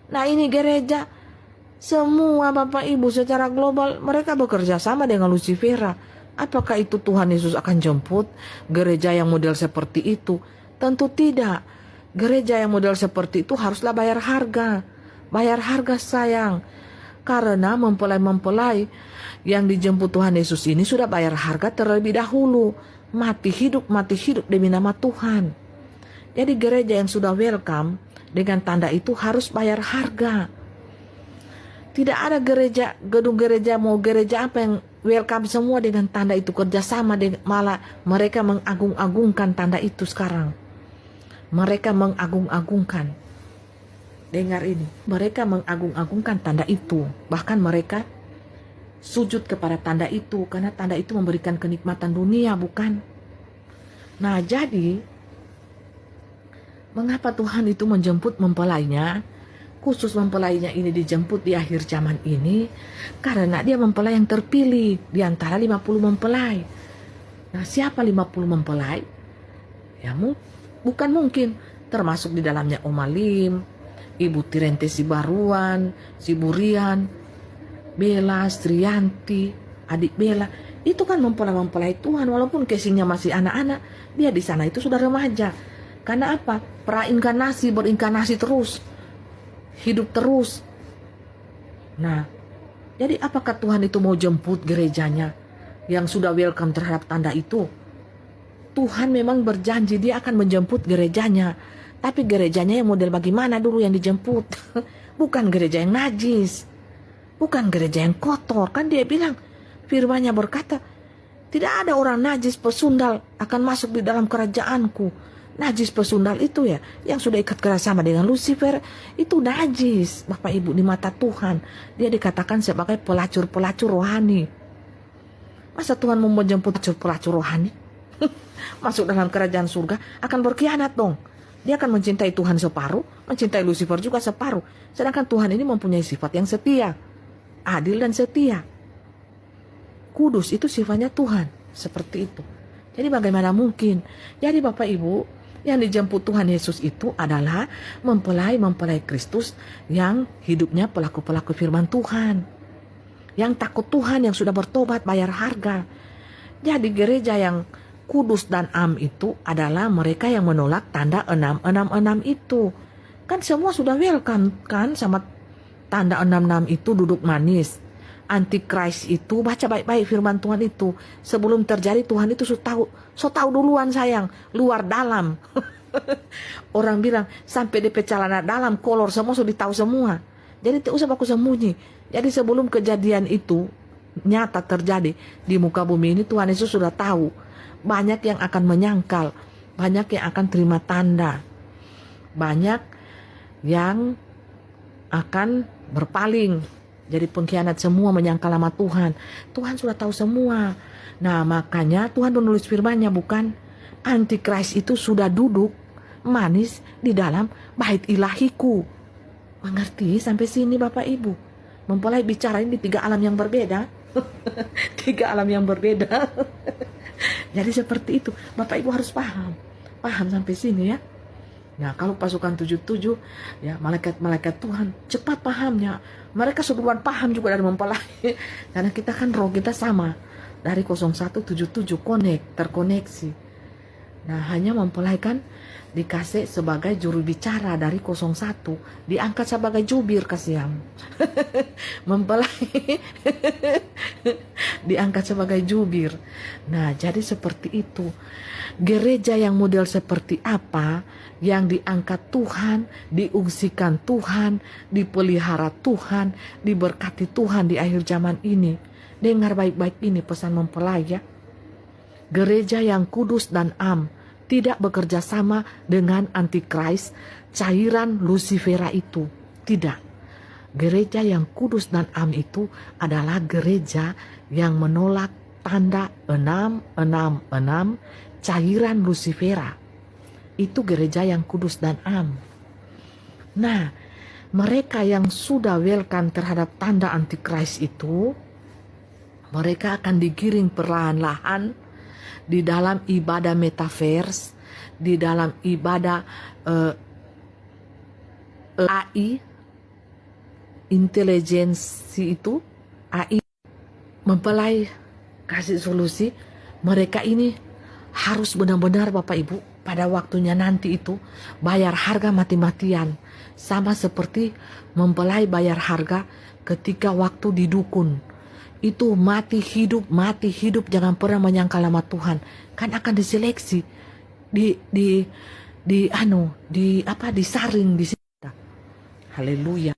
Nah ini gereja, semua Bapak Ibu secara global mereka bekerja sama dengan Lucifera. Apakah itu Tuhan Yesus akan jemput gereja yang model seperti itu? Tentu tidak. Gereja yang model seperti itu haruslah bayar harga. Bayar harga sayang. Karena mempelai-mempelai yang dijemput Tuhan Yesus ini sudah bayar harga terlebih dahulu. Mati hidup demi nama Tuhan. Jadi gereja yang sudah welcome dengan tanda itu harus bayar harga. Tidak ada gereja, gedung gereja mau gereja apa yang welcome semua dengan tanda itu, kerjasama, malah mereka mengagung-agungkan tanda itu sekarang. Mereka mengagung-agungkan. Dengar ini, mereka mengagung-agungkan tanda itu. Bahkan mereka sujud kepada tanda itu karena tanda itu memberikan kenikmatan dunia, bukan? Nah, jadi mengapa Tuhan itu menjemput mempelainya? Khusus mempelainya ini dijemput di akhir zaman ini karena dia mempelai yang terpilih di antara 50 mempelai. Nah, siapa 50 mempelai? Ya, bukan mungkin termasuk di dalamnya Om Alim, Ibu Tirente Sibaruan, Siburian, Bella, Strianti, adik Bella. Itu kan mempelai Tuhan, walaupun casingnya masih anak-anak, dia di sana itu sudah remaja. Karena apa? Prainkarnasi, berinkarnasi terus, hidup terus. Nah, jadi apakah Tuhan itu mau jemput gerejanya yang sudah welcome terhadap tanda itu? Tuhan memang berjanji dia akan menjemput gerejanya. Tapi gerejanya yang model bagaimana dulu yang dijemput? Bukan gereja yang najis, bukan gereja yang kotor. Kan dia bilang, firman-Nya berkata, tidak ada orang najis pesundal akan masuk di dalam kerajaanku. Najis pesundal itu ya, yang sudah ikat kerjasama dengan Lucifer, itu najis Bapak Ibu di mata Tuhan. Dia dikatakan sebagai pelacur-pelacur rohani. Masa Tuhan mau menjemput pelacur rohani masuk dalam kerajaan surga? Akan berkhianat dong. Dia akan mencintai Tuhan separuh, mencintai Lucifer juga separuh. Sedangkan Tuhan ini mempunyai sifat yang setia, adil dan setia. Kudus itu sifatnya Tuhan, seperti itu. Jadi bagaimana mungkin? Jadi Bapak Ibu, yang dijemput Tuhan Yesus itu adalah mempelai Kristus yang hidupnya pelaku-pelaku firman Tuhan, yang takut Tuhan, yang sudah bertobat, bayar harga. Jadi gereja yang kudus dan am itu adalah mereka yang menolak tanda 666 itu. Kan semua sudah welcome kan sama tanda 66 itu, duduk manis. Antichrist itu, baca baik-baik firman Tuhan itu. Sebelum terjadi Tuhan itu so tahu duluan sayang, luar dalam. Orang bilang sampai DP celana dalam, kolor semua sudah tahu semua. Jadi tidak usah baku sembunyi. Jadi sebelum kejadian itu nyata terjadi di muka bumi ini, Tuhan Yesus sudah tahu. Banyak yang akan menyangkal, banyak yang akan terima tanda, banyak yang akan berpaling jadi pengkhianat, semua menyangkal nama Tuhan. Tuhan sudah tahu semua. Nah makanya Tuhan menulis firman-Nya, bukan? Antichrist itu sudah duduk manis di dalam bait ilahiku. Mengerti sampai sini Bapak Ibu? Mempelai bicara ini di 3 alam yang berbeda. 3 alam yang berbeda. Jadi seperti itu, Bapak Ibu harus paham sampai sini ya. Nah kalau pasukan 77 ya, malaikat Tuhan cepat pahamnya. Mereka seduluan paham juga dari mempelai. Karena kita kan roh kita sama dari 0177 terkoneksi. Nah hanya mempelai kan dikasih sebagai juru bicara dari 01, diangkat sebagai jubir kasihan. Mempelai diangkat sebagai jubir. Nah jadi seperti itu. Gereja yang model seperti apa, yang diangkat Tuhan, diungsikan Tuhan, dipelihara Tuhan, diberkati Tuhan di akhir zaman ini. Dengar baik-baik ini pesan mempelai ya. Gereja yang kudus dan am, tidak bekerja sama dengan antikris, cairan Lucifera itu. Tidak. Gereja yang kudus dan am itu adalah gereja yang menolak tanda 666, cairan Lucifera. Itu gereja yang kudus dan am. Nah, mereka yang sudah welcome terhadap tanda antikris itu, mereka akan digiring perlahan-lahan di dalam ibadah metaverse, di dalam ibadah AI, intelijensi itu, AI, mempelai kasih solusi, mereka ini harus benar-benar Bapak Ibu pada waktunya nanti itu bayar harga mati-matian. Sama seperti mempelai bayar harga ketika waktu di dukun. Itu mati hidup, jangan pernah menyangkal nama Tuhan. Kan akan diseleksi, disaring di sini. Haleluya.